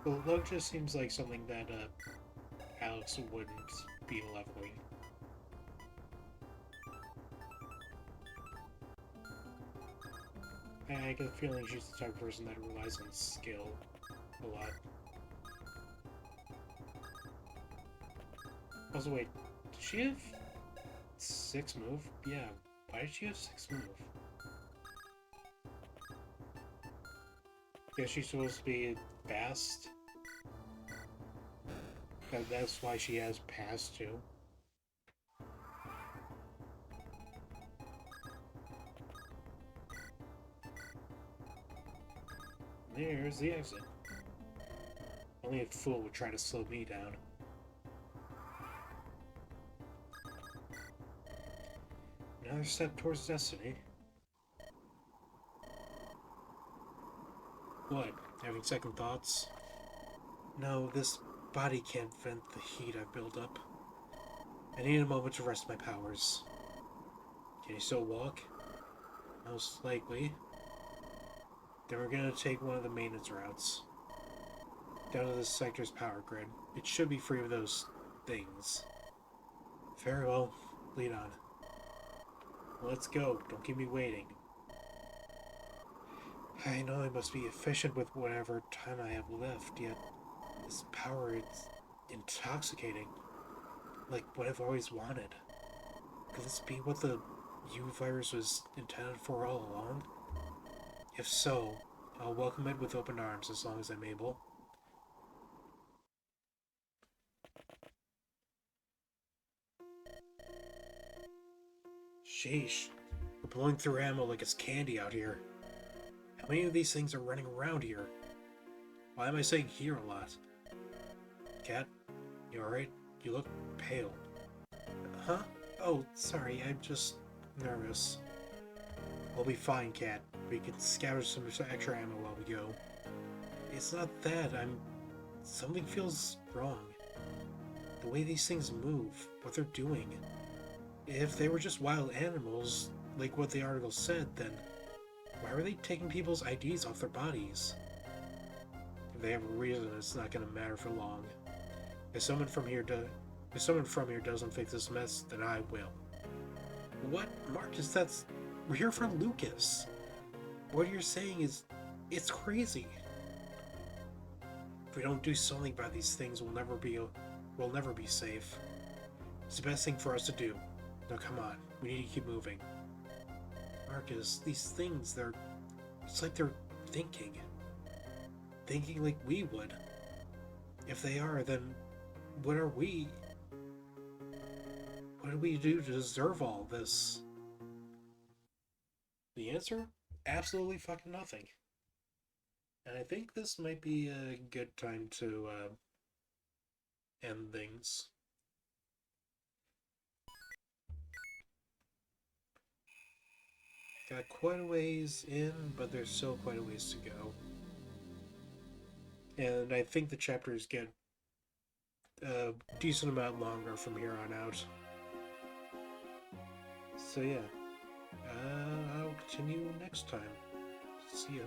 Well, luck just seems like something that Alex wouldn't be leveling. I get the feeling she's the type of person that relies on skill a lot. Also, wait, does she have 6 move? Yeah, why did she have 6 move? Guess she's supposed to be fast. That's why she has pass too. There's the exit. Only a fool would try to slow me down. Another step towards destiny. What? Having second thoughts? No, this body can't vent the heat I've built up. I need a moment to rest my powers. Can you still walk? Most likely. Then we're gonna take one of the maintenance routes. Down to this sector's power grid. It should be free of those things. Very well. Lead on. Let's go. Don't keep me waiting. I know I must be efficient with whatever time I have left, yet this power is intoxicating. Like what I've always wanted. Could this be what the U virus was intended for all along? If so, I'll welcome it with open arms as long as I'm able. Sheesh. We're blowing through ammo like it's candy out here. How many of these things are running around here? Why am I saying here a lot? Cat, you alright? You look pale. Huh? Oh, sorry, I'm just nervous. We'll be fine, Cat. We can scavenge some extra ammo while we go. It's not that, something feels wrong. The way these things move, what they're doing. If they were just wild animals, like what the article said, then why were they taking people's IDs off their bodies? If they have a reason, it's not gonna matter for long. If someone from here doesn't fix this mess, then I will. What, Marcus? We're here for Lucas. What you're saying it's crazy. If we don't do something about these things, we'll never be safe. It's the best thing for us to do. Now come on, we need to keep moving. Marcus, these things, it's like they're thinking. Thinking like we would. If they are, then what are we? What do we do to deserve all this? The answer? Absolutely fucking nothing. And I think this might be a good time to end things. Got quite a ways in, but there's still quite a ways to go. And I think the chapters get a decent amount longer from here on out. So yeah, I'll continue next time. See ya.